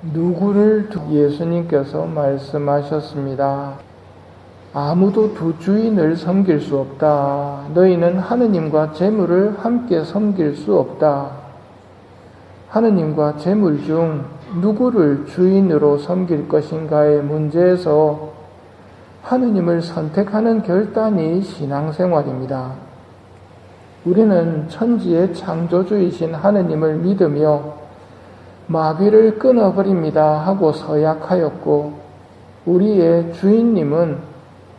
누구를 예수님께서 말씀하셨습니다. 아무도 두 주인을 섬길 수 없다. 너희는 하느님과 재물을 함께 섬길 수 없다. 하느님과 재물 중 누구를 주인으로 섬길 것인가의 문제에서 하느님을 선택하는 결단이 신앙생활입니다. 우리는 천지의 창조주이신 하느님을 믿으며 마귀를 끊어버립니다 하고 서약하였고, 우리의 주인님은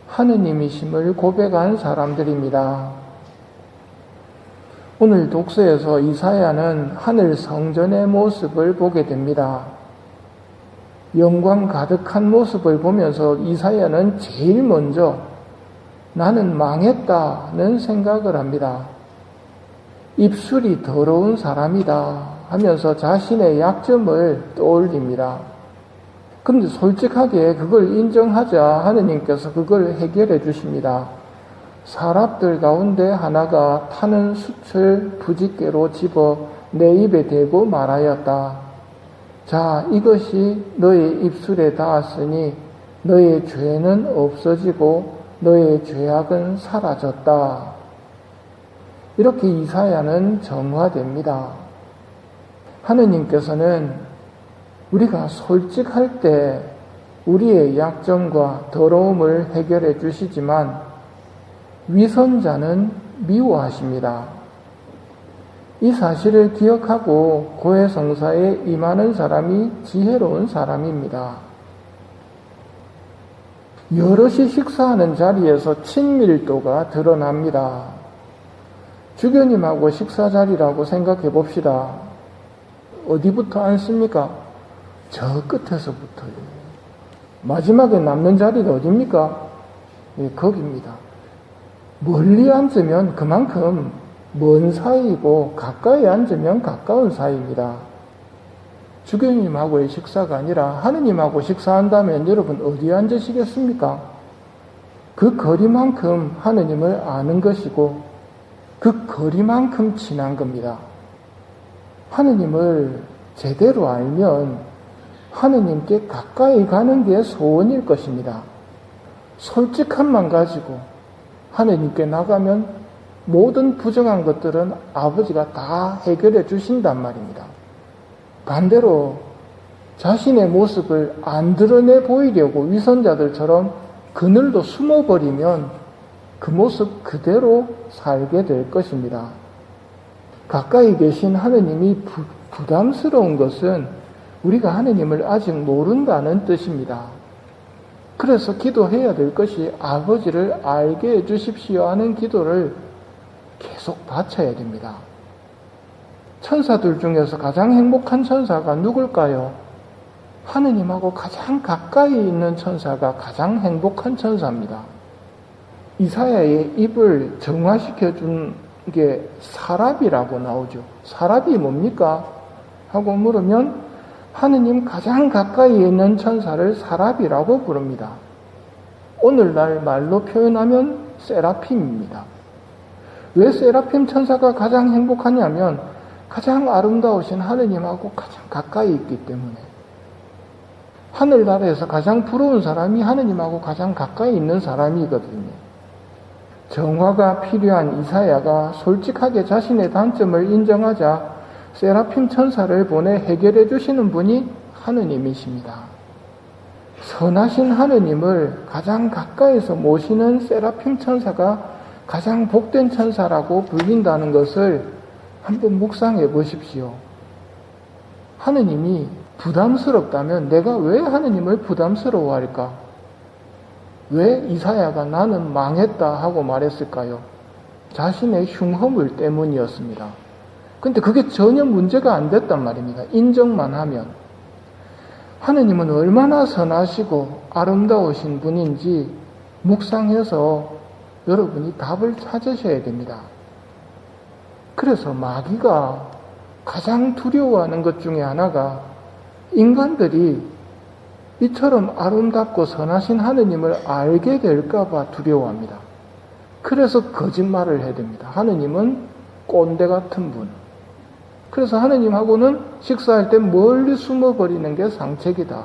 하느님이심을 고백한 사람들입니다. 오늘 독서에서 이사야는 하늘 성전의 모습을 보게 됩니다. 영광 가득한 모습을 보면서 이사야는 제일 먼저 나는 망했다는 생각을 합니다. 입술이 더러운 사람이다 하면서 자신의 약점을 떠올립니다. 그런데 솔직하게 그걸 인정하자 하느님께서 그걸 해결해 주십니다. 사람들 가운데 하나가 타는 숯을 부짓개로 집어 내 입에 대고 말하였다. 자, 이것이 너의 입술에 닿았으니 너의 죄는 없어지고 너의 죄악은 사라졌다. 이렇게 이사야는 정화됩니다. 하느님께서는 우리가 솔직할 때 우리의 약점과 더러움을 해결해 주시지만 위선자는 미워하십니다. 이 사실을 기억하고 고해성사에 임하는 사람이 지혜로운 사람입니다. 여럿이 식사하는 자리에서 친밀도가 드러납니다. 주교님하고 식사 자리라고 생각해 봅시다. 어디부터 앉습니까? 저 끝에서부터요. 마지막에 남는 자리가 어디입니까? 예, 거기입니다. 멀리 앉으면 그만큼 먼 사이이고 가까이 앉으면 가까운 사이입니다. 주교님하고의 식사가 아니라 하느님하고 식사한다면 여러분 어디에 앉으시겠습니까? 그 거리만큼 하느님을 아는 것이고 그 거리만큼 친한 겁니다. 하느님을 제대로 알면 하느님께 가까이 가는 게 소원일 것입니다. 솔직함만 가지고 하느님께 나가면 모든 부정한 것들은 아버지가 다 해결해 주신단 말입니다. 반대로 자신의 모습을 안 드러내 보이려고 위선자들처럼 그늘도 숨어버리면 그 모습 그대로 살게 될 것입니다. 가까이 계신 하느님이 부담스러운 것은 우리가 하느님을 아직 모른다는 뜻입니다. 그래서 기도해야 될 것이 아버지를 알게 해주십시오 하는 기도를 계속 바쳐야 됩니다. 천사들 중에서 가장 행복한 천사가 누굴까요? 하느님하고 가장 가까이 있는 천사가 가장 행복한 천사입니다. 이사야의 입을 정화시켜 준 게 사랍이라고 나오죠. 사랍이 뭡니까? 하고 물으면 하느님 가장 가까이 있는 천사를 사랍이라고 부릅니다. 오늘날 말로 표현하면 세라핌입니다. 왜 세라핌 천사가 가장 행복하냐면 가장 아름다우신 하느님하고 가장 가까이 있기 때문에. 하늘나라에서 가장 부러운 사람이 하느님하고 가장 가까이 있는 사람이거든요. 정화가 필요한 이사야가 솔직하게 자신의 단점을 인정하자 세라핌 천사를 보내 해결해 주시는 분이 하느님이십니다. 선하신 하느님을 가장 가까이서 모시는 세라핌 천사가 가장 복된 천사라고 불린다는 것을 한번 묵상해 보십시오. 하느님이 부담스럽다면 내가 왜 하느님을 부담스러워할까? 왜 이사야가 나는 망했다 하고 말했을까요? 자신의 흉허물 때문이었습니다. 근데 그게 전혀 문제가 안 됐단 말입니다. 인정만 하면. 하느님은 얼마나 선하시고 아름다우신 분인지 묵상해서 여러분이 답을 찾으셔야 됩니다. 그래서 마귀가 가장 두려워하는 것 중에 하나가 인간들이 이처럼 아름답고 선하신 하느님을 알게 될까봐 두려워합니다. 그래서 거짓말을 해야 됩니다. 하느님은 꼰대 같은 분, 그래서 하느님하고는 식사할 때 멀리 숨어버리는 게 상책이다.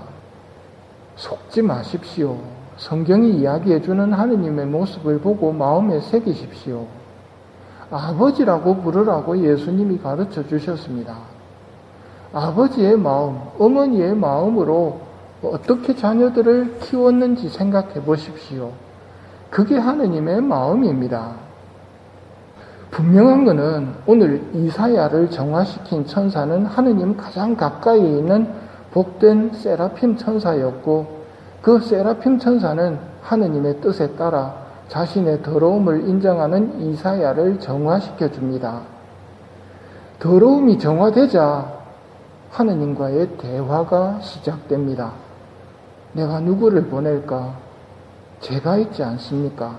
속지 마십시오. 성경이 이야기해주는 하느님의 모습을 보고 마음에 새기십시오. 아버지라고 부르라고 예수님이 가르쳐 주셨습니다. 아버지의 마음, 어머니의 마음으로 어떻게 자녀들을 키웠는지 생각해 보십시오. 그게 하느님의 마음입니다. 분명한 것은 오늘 이사야를 정화시킨 천사는 하느님 가장 가까이 있는 복된 세라핌 천사였고, 그 세라핌 천사는 하느님의 뜻에 따라 자신의 더러움을 인정하는 이사야를 정화시켜 줍니다. 더러움이 정화되자 하느님과의 대화가 시작됩니다. 내가 누구를 보낼까? 죄가 있지 않습니까?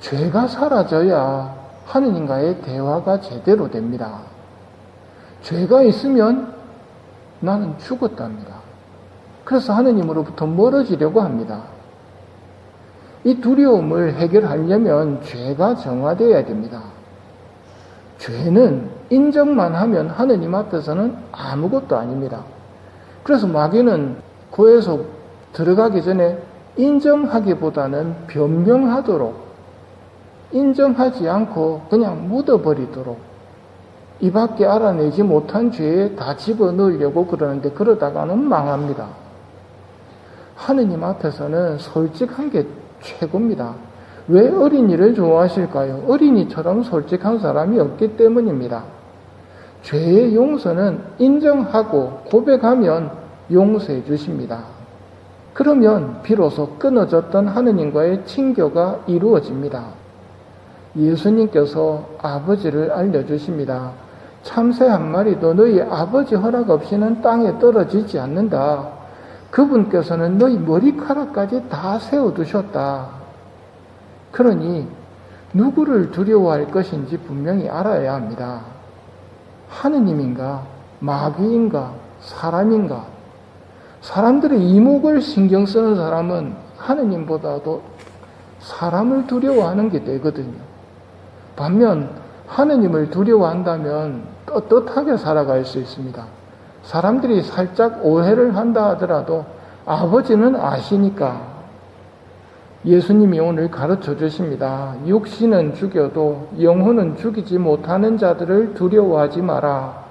죄가 사라져야 하느님과의 대화가 제대로 됩니다. 죄가 있으면 나는 죽었답니다. 그래서 하느님으로부터 멀어지려고 합니다. 이 두려움을 해결하려면 죄가 정화되어야 됩니다. 죄는 인정만 하면 하느님 앞에서는 아무것도 아닙니다. 그래서 마귀는 고에서 들어가기 전에 인정하기보다는 변명하도록, 인정하지 않고 그냥 묻어버리도록 이 밖에 알아내지 못한 죄에 다 집어넣으려고 그러는데, 그러다가는 망합니다. 하느님 앞에서는 솔직한 게 최고입니다. 왜 어린이를 좋아하실까요? 어린이처럼 솔직한 사람이 없기 때문입니다. 죄의 용서는 인정하고 고백하면 용서해 주십니다. 그러면 비로소 끊어졌던 하느님과의 친교가 이루어집니다. 예수님께서 아버지를 알려주십니다. 참새 한 마리도 너희 아버지 허락 없이는 땅에 떨어지지 않는다. 그분께서는 너희 머리카락까지 다 세워두셨다. 그러니 누구를 두려워할 것인지 분명히 알아야 합니다. 하느님인가, 마귀인가, 사람인가? 사람들의 이목을 신경 쓰는 사람은 하느님보다도 사람을 두려워하는 게 되거든요. 반면 하느님을 두려워한다면 떳떳하게 살아갈 수 있습니다. 사람들이 살짝 오해를 한다 하더라도 아버지는 아시니까. 예수님이 오늘 가르쳐 주십니다. 육신은 죽여도 영혼은 죽이지 못하는 자들을 두려워하지 마라.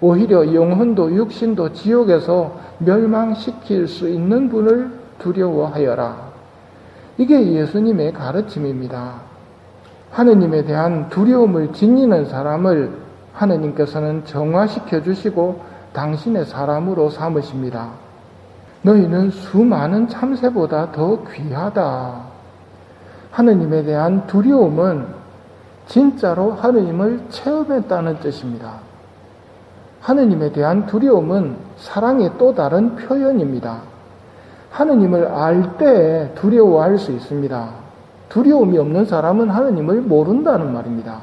오히려 영혼도 육신도 지옥에서 멸망시킬 수 있는 분을 두려워하여라. 이게 예수님의 가르침입니다. 하느님에 대한 두려움을 지니는 사람을 하느님께서는 정화시켜 주시고 당신의 사람으로 삼으십니다. 너희는 수많은 참새보다 더 귀하다. 하느님에 대한 두려움은 진짜로 하느님을 체험했다는 뜻입니다. 하느님에 대한 두려움은 사랑의 또 다른 표현입니다. 하느님을 알 때 두려워할 수 있습니다. 두려움이 없는 사람은 하느님을 모른다는 말입니다.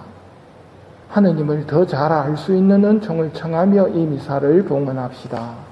하느님을 더 잘 알 수 있는 은총을 청하며 이 미사를 봉헌합시다.